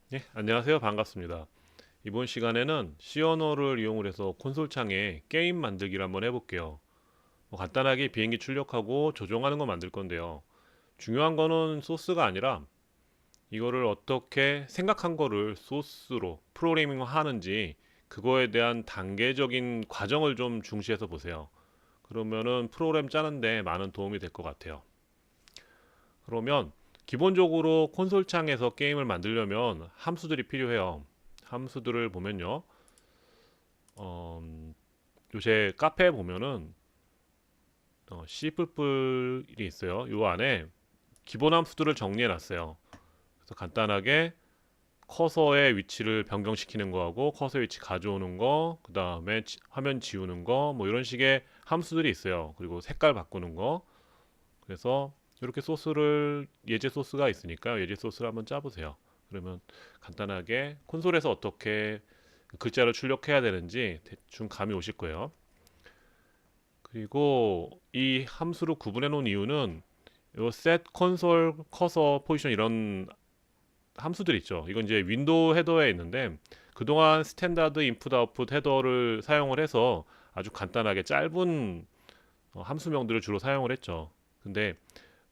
네, 안녕하세요. 반갑습니다. 이번 시간에는 C 언어를 이용해서 콘솔 창에 게임 만들기를 한번 해볼게요. 간단하게 비행기 출력하고 조종하는 거 만들 건데요. 중요한 거는 소스가 아니라 이거를 어떻게 생각한 거를 소스로 프로그래밍 하는지 그거에 대한 단계적인 과정을 좀 중시해서 보세요. 그러면은 프로그램 짜는데 많은 도움이 될 것 같아요. 그러면 기본적으로 콘솔 창에서 게임을 만들려면 함수들이 필요해요. 함수들을 보면요. 어, 요새 카페에 보면은 C++이 있어요. 요 안에 기본 함수들을 정리해 놨어요. 그래서 간단하게 커서의 위치를 변경시키는 거하고 커서 위치 가져오는 거, 그 다음에 화면 지우는 거, 뭐 이런 식의 함수들이 있어요. 그리고 색깔 바꾸는 거. 그래서 이렇게 소스를 예제 소스가 있으니까 예제 소스를 한번 짜보세요. 그러면 간단하게 콘솔에서 어떻게 글자를 출력해야 되는지 대충 감이 오실 거예요. 그리고 이 함수를 구분해 놓은 이유는 요 set console cursor position 이런 함수들 있죠. 이건 이제 윈도우 헤더에 있는데 그동안 스탠다드 인풋 아웃풋 헤더를 사용을 해서 아주 간단하게 짧은 함수명들을 주로 사용을 했죠. 근데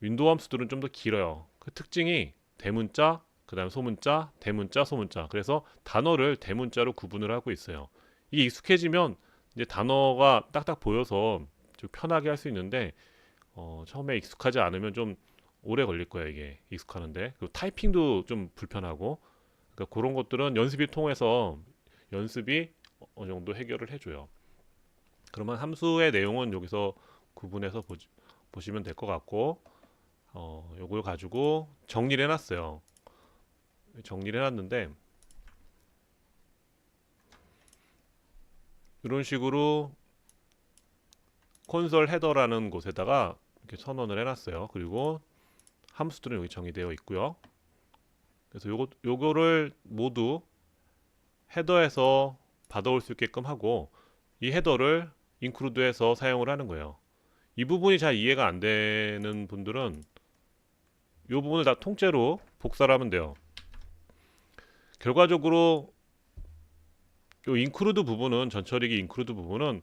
윈도우 함수들은 좀 더 길어요. 그 특징이 대문자, 그다음 소문자, 대문자, 소문자. 그래서 단어를 대문자로 구분을 하고 있어요. 이게 익숙해지면 이제 단어가 딱딱 보여서 좀 편하게 할 수 있는데 처음에 익숙하지 않으면 좀 오래 걸릴 거예요, 이게 익숙하는데. 그리고 타이핑도 좀 불편하고. 그러니까 그런 것들은 연습이 통해서 연습이 어느 정도 해결을 해줘요. 그러면 함수의 내용은 여기서 구분해서 보시면 될 것 같고, 요걸 가지고 정리를 해놨어요. 정리를 해놨는데 이런 식으로 콘솔 헤더라는 곳에다가 이렇게 선언을 해놨어요. 그리고 함수들은 여기 정의되어 있고요. 그래서 요거를 모두 헤더에서 받아올 수 있게끔 하고 이 헤더를 인크루드해서 사용을 하는 거예요. 이 부분이 잘 이해가 안 되는 분들은 이 부분을 다 통째로 복사를 하면 돼요. 결과적으로 이 인크루드 부분은 전처리기 인크루드 부분은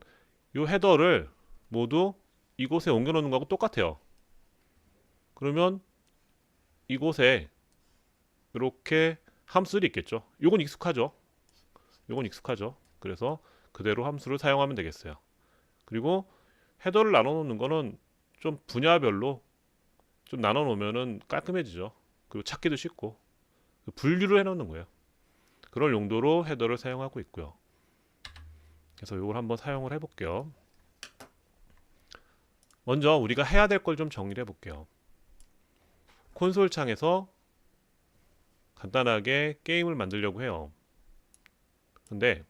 이 헤더를 모두 이곳에 옮겨 놓는 거하고 똑같아요. 그러면 이곳에 이렇게 함수들이 있겠죠. 요건 익숙하죠. 요건 익숙하죠. 그래서 그대로 함수를 사용하면 되겠어요. 그리고 헤더를 나눠 놓는 거는 좀 분야별로 좀 나눠 놓으면은 깔끔해지죠. 그리고 찾기도 쉽고 분류를 해 놓는 거예요. 그럴 용도로 헤더를 사용하고 있고요. 그래서 이걸 한번 사용을 해볼게요. 먼저 우리가 해야 될 걸 좀 정리를 해볼게요. 콘솔 창에서 간단하게 게임을 만들려고 해요. 근데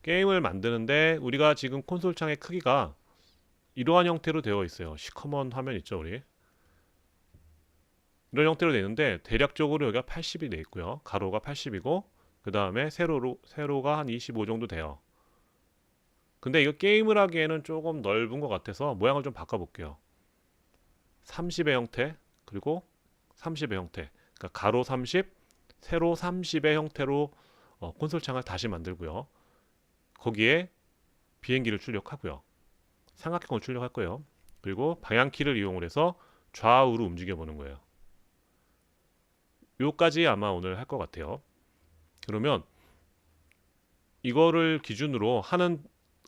게임을 만드는데 우리가 지금 콘솔 창의 크기가 이러한 형태로 되어 있어요. 시커먼 화면 있죠, 우리. 이런 형태로 되어 있는데 대략적으로 여기가 80이 되어 있고요. 가로가 80이고 그 다음에 세로가 한 25 정도 돼요. 근데 이거 게임을 하기에는 조금 넓은 것 같아서 모양을 좀 바꿔볼게요. 30의 형태 그리고 30의 형태. 그러니까 가로 30, 세로 30의 형태로 콘솔 창을 다시 만들고요. 거기에 비행기를 출력하고요. 삼각형을 출력할 거예요. 그리고 방향키를 이용을 해서 좌우로 움직여 보는 거예요. 요까지 아마 오늘 할 것 같아요. 그러면 이거를 기준으로 하는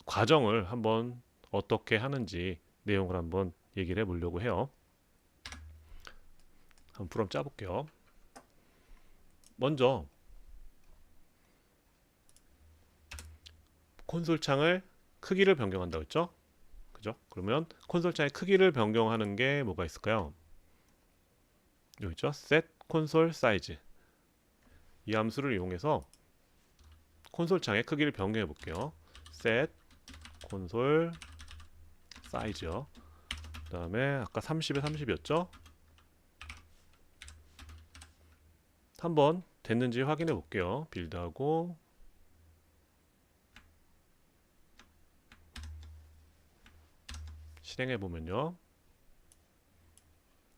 과정을 한번 어떻게 하는지 내용을 한번 얘기를 해보려고 해요. 한번 프롬 짜볼게요. 먼저 콘솔 창을 크기를 변경한다고 했죠? 그죠? 그러면 콘솔 창의 크기를 변경하는 게 뭐가 있을까요? 여기 있죠? set console size. 이 함수를 이용해서 콘솔 창의 크기를 변경해 볼게요. set console size요. 그다음에 아까 30에 30이었죠? 한번 됐는지 확인해 볼게요. 빌드하고 실행해 보면요.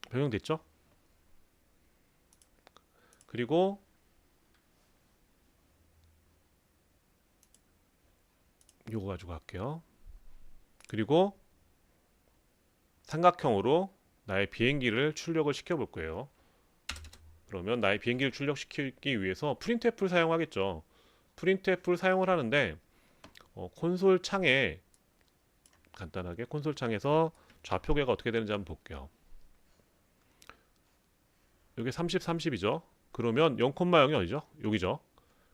변경됐죠? 그리고 요거 가지고 갈게요. 그리고 삼각형으로 나의 비행기를 출력을 시켜 볼 거예요. 그러면 나의 비행기를 출력시키기 위해서 프린트F를 사용하겠죠. 프린트F를 사용을 하는데 콘솔 창에 간단하게 콘솔 창에서 좌표계가 어떻게 되는지 한번 볼게요. 여기 30, 30이죠. 그러면 0,0이 어디죠? 여기죠.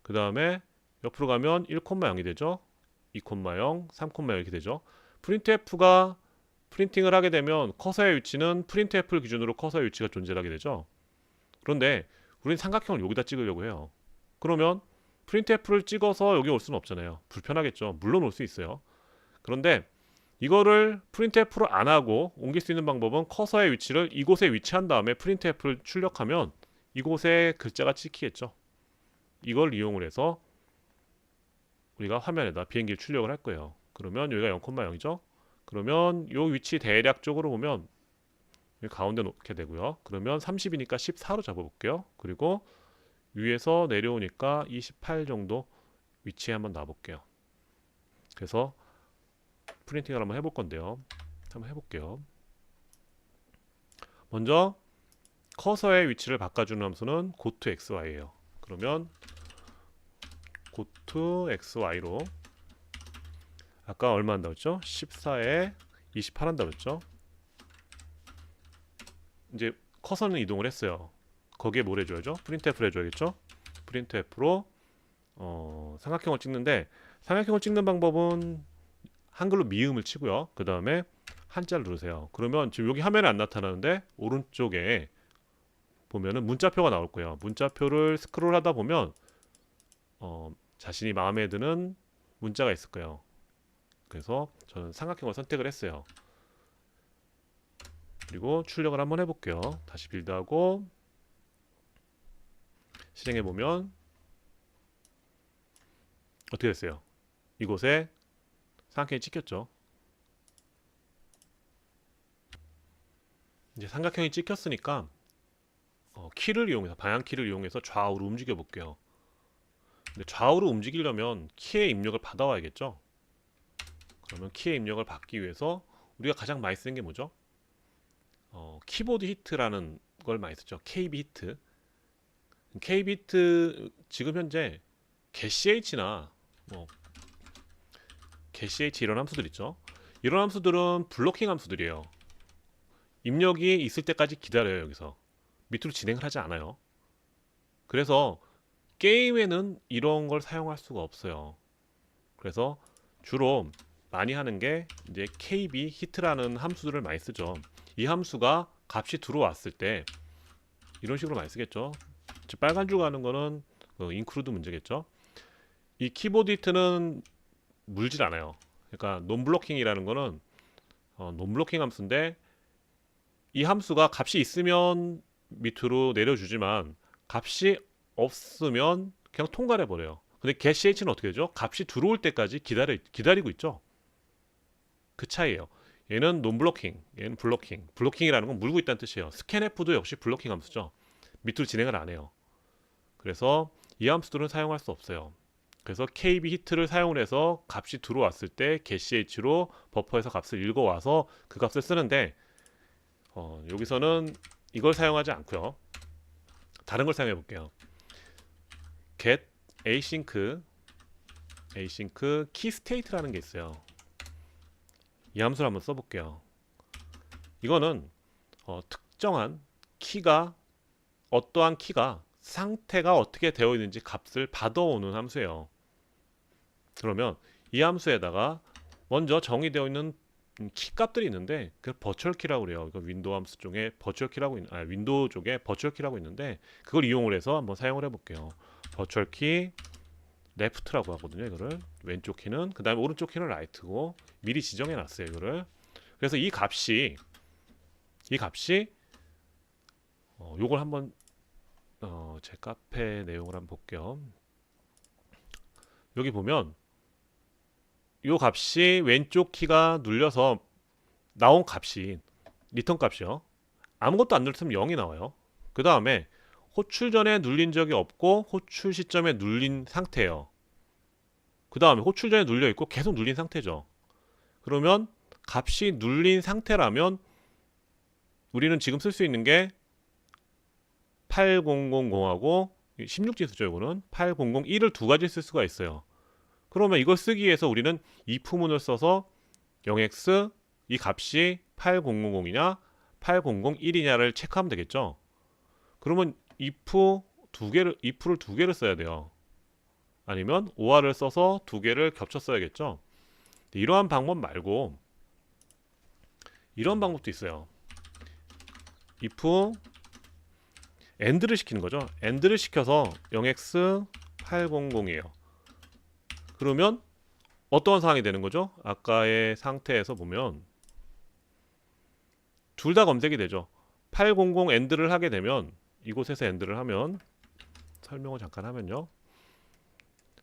그 다음에 옆으로 가면 1,0이 되죠. 2,0, 3,0 이렇게 되죠. 프린트F가 프린팅을 하게 되면 커서의 위치는 프린트F를 기준으로 커서의 위치가 존재하게 되죠. 그런데 우리는 삼각형을 여기다 찍으려고 해요. 그러면 프린트F를 찍어서 여기 올 수는 없잖아요. 불편하겠죠. 물론 올 수 있어요. 그런데 이거를 프린트F로 안 하고 옮길 수 있는 방법은 커서의 위치를 이곳에 위치한 다음에 프린트F를 출력하면 이곳에 글자가 찍히겠죠. 이걸 이용을 해서 우리가 화면에다 비행기를 출력을 할 거예요. 그러면 여기가 0,0이죠. 그러면 이 위치 대략적으로 보면 여기 가운데 놓게 되고요. 그러면 30이니까 14로 잡아볼게요. 그리고 위에서 내려오니까 28 정도 위치에 한번 놔볼게요. 그래서 프린팅을 한번 해볼 건데요. 한번 해볼게요. 먼저 커서의 위치를 바꿔주는 함수는 goToXY예요. 그러면 goToXY로 아까 얼마 한다고 했죠? 14에 28 한다고 했죠? 이제 커서는 이동을 했어요. 거기에 뭘 해줘야죠? 프린트F를 해줘야겠죠? 프린트F로 삼각형을 찍는데 삼각형을 찍는 방법은 한글로 미음을 치고요. 그 다음에 한자를 누르세요. 그러면 지금 여기 화면에 안 나타나는데 오른쪽에 보면은 문자표가 나올 거예요. 문자표를 스크롤하다 보면 자신이 마음에 드는 문자가 있을 거예요. 그래서 저는 삼각형을 선택을 했어요. 그리고 출력을 한번 해볼게요. 다시 빌드하고 실행해보면 어떻게 됐어요? 이곳에 삼각형이 찍혔죠. 이제 삼각형이 찍혔으니까 키를 이용해서 방향키를 이용해서 좌우로 움직여 볼게요. 근데 좌우로 움직이려면 키의 입력을 받아와야겠죠. 그러면 키의 입력을 받기 위해서 우리가 가장 많이 쓰는 게 뭐죠? 키보드 히트라는 걸 많이 쓰죠. KB 히트. KB 히트 지금 현재 getCh나 뭐 getCh 이런 함수들 있죠. 이런 함수들은 블로킹 함수들이에요. 입력이 있을 때까지 기다려요. 여기서 밑으로 진행을 하지 않아요. 그래서 게임에는 이런 걸 사용할 수가 없어요. 그래서 주로 많이 하는 게 이제 KB 히트라는 함수들을 많이 쓰죠. 이 함수가 값이 들어왔을 때 이런 식으로 많이 쓰겠죠. 즉 빨간 줄 가는 거는 인크루드 문제겠죠. 이 키보드 히트는 물질 않아요. 그러니까 논블로킹이라는 거는 논블로킹 함수인데 이 함수가 값이 있으면 밑으로 내려주지만 값이 없으면 그냥 통과를 해버려요. 근데 getCh는 어떻게 되죠? 값이 들어올 때까지 기다리고 있죠. 그 차이예요. 얘는 논블로킹, 얘는 블로킹. 블로킹이라는 건 물고 있다는 뜻이에요. scanf도 역시 블로킹 함수죠. 밑으로 진행을 안 해요. 그래서 이 함수들은 사용할 수 없어요. 그래서 KB 히트를 사용을 해서 값이 들어왔을 때 getCh로 버퍼에서 값을 읽어와서 그 값을 쓰는데 여기서는 이걸 사용하지 않고요. 다른 걸 사용해 볼게요. get async key state라는 게 있어요. 이 함수를 한번 써볼게요. 이거는 특정한 키가 어떠한 키가 상태가 어떻게 되어 있는지 값을 받아오는 함수예요. 그러면 이 함수에다가 먼저 정의되어 있는 키 값들이 있는데 그 버추얼 키라고 그래요. 이거 윈도우 함수 중에 버추얼 키라고 윈도우 쪽에 버추얼 키라고 있는데 그걸 이용을 해서 한번 사용을 해볼게요. 버추얼 키 레프트라고 하거든요. 이거를 왼쪽 키는 그 다음에 오른쪽 키는 라이트고 미리 지정해 놨어요. 이거를 그래서 이 값이 요걸 한번 제 카페 내용을 한번 볼게요. 여기 보면 요 값이 왼쪽 키가 눌려서 나온 값이 리턴 값이요. 아무것도 안 눌렀으면 0이 나와요. 그 다음에 호출 전에 눌린 적이 없고 호출 시점에 눌린 상태예요. 그 다음에 호출 전에 눌려 있고 계속 눌린 상태죠. 그러면 값이 눌린 상태라면 우리는 지금 쓸 수 있는 게 8000하고 16진수죠. 이거는 8001을 두 가지 쓸 수가 있어요. 그러면 이걸 쓰기 위해서 우리는 if문을 써서 0x 이 값이 8000이냐 8001이냐를 체크하면 되겠죠. 그러면 if를 두 개를 써야 돼요. 아니면 or를 써서 두 개를 겹쳐 써야겠죠. 이러한 방법 말고 이런 방법도 있어요. if and를 시키는 거죠. and를 시켜서 0x 800이에요. 그러면 어떤 상황이 되는 거죠? 아까의 상태에서 보면 둘 다 검색이 되죠. 800 and를 하게 되면 이곳에서 and를 하면 설명을 잠깐 하면요.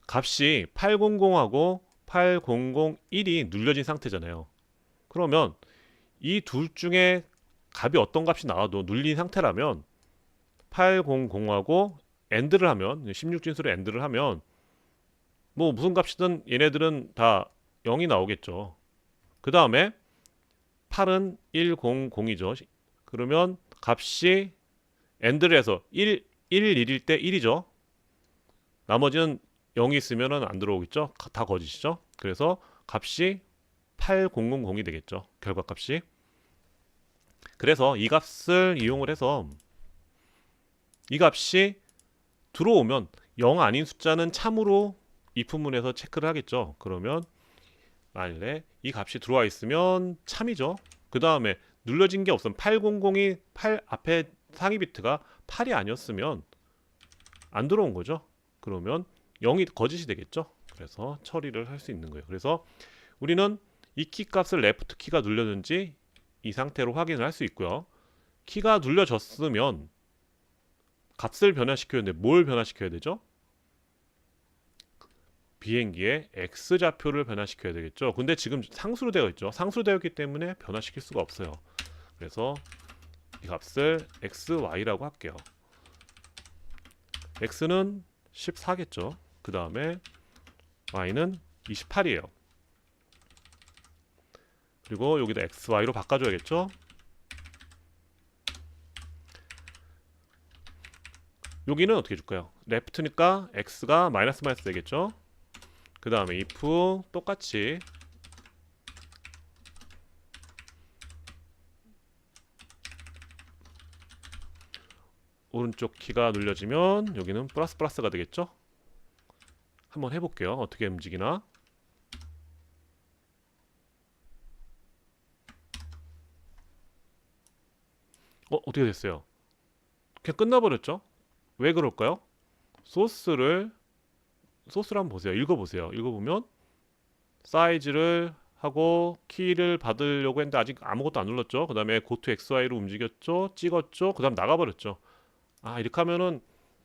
값이 800하고 8001이 눌려진 상태잖아요. 그러면 이 둘 중에 값이 어떤 값이 나와도 눌린 상태라면 800하고 and를 하면 16진수로 and를 하면 뭐 무슨 값이든 얘네들은 다 0이 나오겠죠. 그 다음에 8은 100이죠. 그러면 값이 and를 해서 1일 때 1이죠. 나머지는 0이 있으면 안 들어오겠죠. 다 거짓이죠. 그래서 값이 8000이 되겠죠. 결과값이. 그래서 이 값을 이용을 해서 이 값이 들어오면 0 아닌 숫자는 참으로 if문에서 체크를 하겠죠. 그러면 만일에 이 값이 들어와 있으면 참이죠. 그 다음에 눌러진 게 없으면 800이 8 앞에 상위 비트가 8이 아니었으면 안 들어온 거죠. 그러면 0이 거짓이 되겠죠. 그래서 처리를 할 수 있는 거예요. 그래서 우리는 이 키 값을 레프트 키가 눌렸는지 이 상태로 확인을 할 수 있고요. 키가 눌려졌으면 값을 변화시켜야 되는데 뭘 변화시켜야 되죠? 비행기의 x좌표를 변화시켜야 되겠죠. 근데 지금 상수로 되어 있죠. 상수로 되어 있기 때문에 변화시킬 수가 없어요. 그래서 이 값을 xy라고 할게요. x는 14겠죠. 그 다음에 y는 28이에요. 그리고 여기다 xy로 바꿔줘야겠죠. 여기는 어떻게 줄까요? left니까 x가 마이너스 되겠죠. 그 다음에 if 똑같이 오른쪽 키가 눌려지면 여기는 플러스가 되겠죠. 한번 해볼게요. 어떻게 움직이나. 어떻게 됐어요? 그냥 끝나버렸죠. 왜 그럴까요? 소스를 한번 보세요. 읽어보세요. 읽어보면 사이즈를 하고 키를 받으려고 했는데 아직 아무것도 안 눌렀죠. 그 다음에 고투 XY로 움직였죠. 찍었죠. 그 다음 나가버렸죠. 이렇게 하면은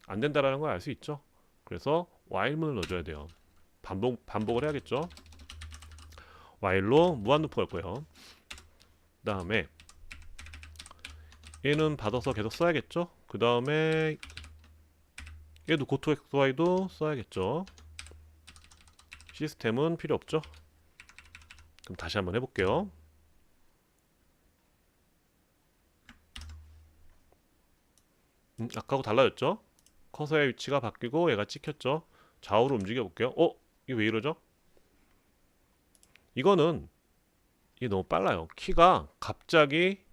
안 된다라는 걸 알 수 있죠. 그래서 while문을 넣어줘야 돼요. 반복을 해야겠죠. while로 무한루프 할 거예요. 그 다음에 얘는 받아서 계속 써야겠죠. 그 다음에 얘도 고투 XY도 써야겠죠. 시스템은 필요 없죠. 그럼 다시 한번 해볼게요. 아까하고 달라졌죠? 커서의 위치가 바뀌고 얘가 찍혔죠. 좌우로 움직여 볼게요. 이게 왜 이러죠? 이거는 이게 너무 빨라요. 키가 갑자기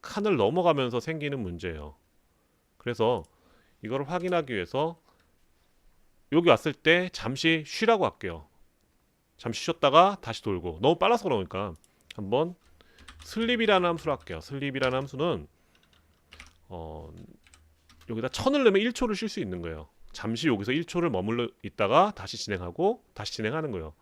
칸을 넘어가면서 생기는 문제예요. 그래서 이걸 확인하기 위해서 여기 왔을 때 잠시 쉬라고 할게요. 잠시 쉬었다가 다시 돌고 너무 빨라서 그러니까 한번 슬립이라는 함수로 할게요. 슬립이라는 함수는 여기다 1000을 넣으면 1초를 쉴 수 있는 거예요. 잠시 여기서 1초를 머물러 있다가 다시 진행하고 다시 진행하는 거예요.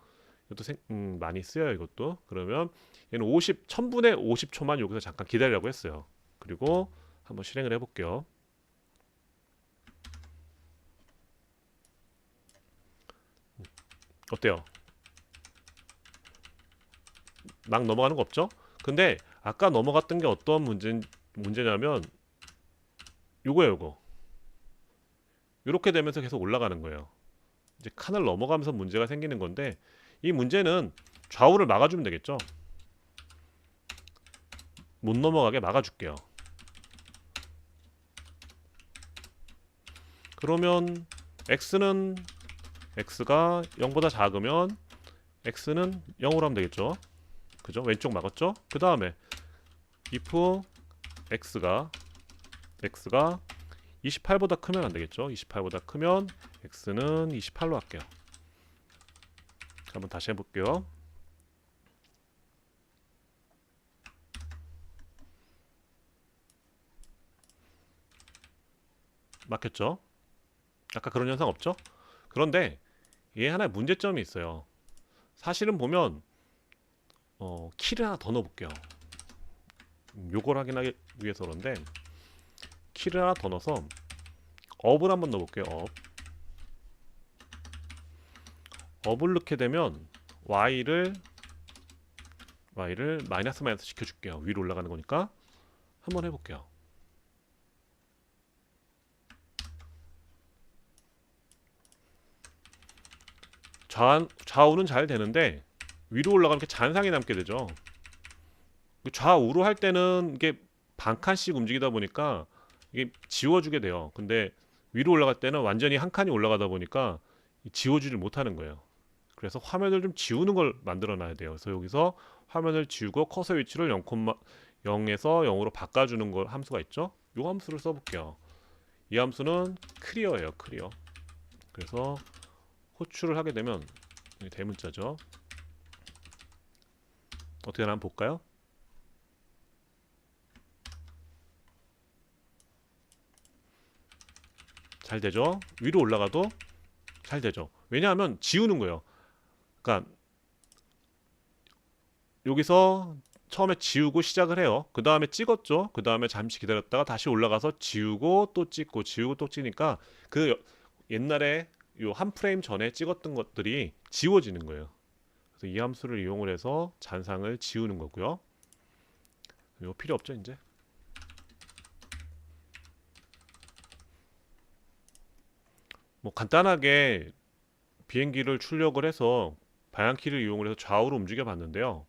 이것도 많이 쓰여요. 이것도. 그러면 얘는 1000분의 50초만 여기서 잠깐 기다리라고 했어요. 그리고 한번 실행을 해볼게요. 어때요? 막 넘어가는 거 없죠? 근데 아까 넘어갔던 게 어떤 문제냐면 요거예요. 요거 이렇게 되면서 계속 올라가는 거예요. 이제 칸을 넘어가면서 문제가 생기는 건데 이 문제는 좌우를 막아주면 되겠죠. 못 넘어가게 막아줄게요. 그러면 x가 0보다 작으면 x는 0으로 하면 되겠죠. 그죠? 왼쪽 막았죠? 그 다음에 if x가 28보다 크면 안 되겠죠? 28보다 크면 x는 28로 할게요. 한번 다시 해볼게요. 막혔죠? 아까 그런 현상 없죠? 그런데 얘 하나의 문제점이 있어요. 사실은 보면 키를 하나 더 넣어볼게요. 요걸 확인하기 위해서 그런데 키를 하나 더 넣어서 업을 한번 넣어볼게요. 업을 넣게 되면 y를 마이너스 시켜줄게요. 위로 올라가는 거니까 한번 해볼게요. 좌우는 잘 되는데 위로 올라가면 이렇게 잔상이 남게 되죠. 좌우로 할 때는 이게 반 칸씩 움직이다 보니까 이게 지워주게 돼요. 근데 위로 올라갈 때는 완전히 한 칸이 올라가다 보니까 지워주질 못하는 거예요. 그래서 화면을 좀 지우는 걸 만들어 놔야 돼요. 그래서 여기서 화면을 지우고 커서 위치를 0,0에서 0으로 바꿔주는 걸 함수가 있죠. 이 함수를 써볼게요. 이 함수는 클리어예요. 클리어. 그래서 호출을 하게 되면 대문자죠. 어떻게 하나 한번 볼까요? 잘 되죠? 위로 올라가도 잘 되죠. 왜냐하면 지우는 거예요. 그러니까 여기서 처음에 지우고 시작을 해요. 그 다음에 찍었죠. 그 다음에 잠시 기다렸다가 다시 올라가서 지우고 또 찍고 지우고 또 찍으니까 그 옛날에 요 한 프레임 전에 찍었던 것들이 지워지는 거예요. 그래서 이 함수를 이용을 해서 잔상을 지우는 거고요. 이거 필요 없죠, 이제. 뭐 간단하게 비행기를 출력을 해서 방향키를 이용을 해서 좌우로 움직여 봤는데요.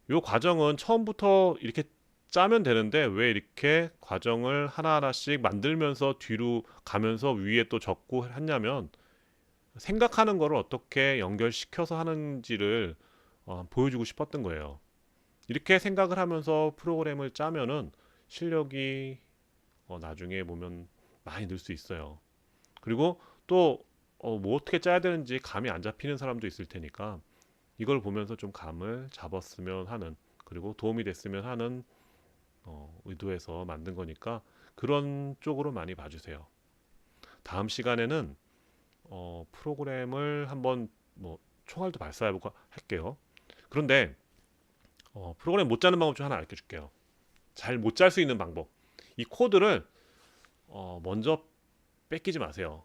이 과정은 처음부터 이렇게 짜면 되는데 왜 이렇게 과정을 하나하나씩 만들면서 뒤로 가면서 위에 또 적고 했냐면 생각하는 거를 어떻게 연결시켜서 하는지를 보여주고 싶었던 거예요. 이렇게 생각을 하면서 프로그램을 짜면은 실력이 나중에 보면 많이 늘 수 있어요. 그리고 또 뭐 어떻게 짜야 되는지 감이 안 잡히는 사람도 있을 테니까 이걸 보면서 좀 감을 잡았으면 하는, 그리고 도움이 됐으면 하는 의도에서 만든 거니까 그런 쪽으로 많이 봐주세요. 다음 시간에는 프로그램을 한번 뭐 총알도 발사해보고 할게요. 그런데 프로그램 못 짜는 방법 중 하나 알려줄게요. 잘 못 짤 수 있는 방법. 이 코드를 먼저 뺏기지 마세요.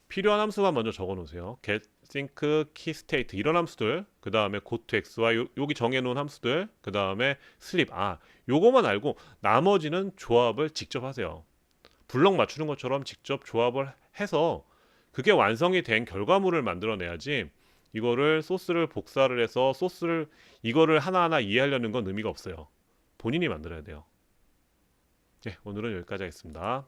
필요한 함수만 먼저 적어 놓으세요. get, sync, key, state 이런 함수들, 그 다음에 go to x와 여기 정해놓은 함수들, 그 다음에 sleep, 요거만 알고 나머지는 조합을 직접 하세요. 블럭 맞추는 것처럼 직접 조합을 해서 그게 완성이 된 결과물을 만들어내야지 이거를 소스를 복사를 해서 이거를 하나하나 이해하려는 건 의미가 없어요. 본인이 만들어야 돼요. 네, 오늘은 여기까지 하겠습니다.